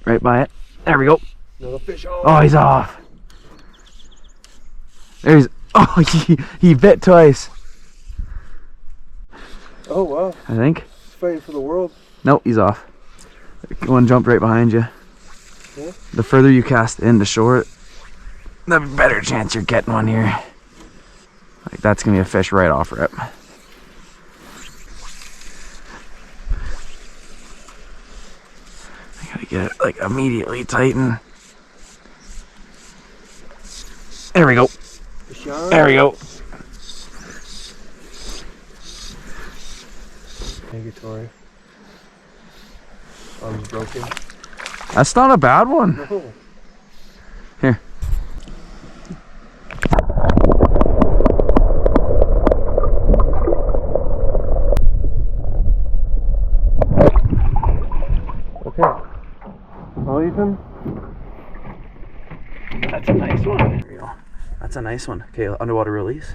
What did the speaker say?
right by it. There we go. Another fish. Oh, Oh, he's off. There's. Oh, he bit twice. Oh wow. I think. He's fighting for the world. Nope, he's off. One jumped right behind you. Yeah. The further you cast in to shore, the better chance you're getting one here. Like that's gonna be a fish right off rip. I gotta get it like immediately tighten. There we go. Fish on. There we go. Thank you, Tori. Arm's broken. That's not a bad one. No. Here. Okay. Well, Ethan. That's a nice one. There we go. That's a nice one. Okay, underwater release.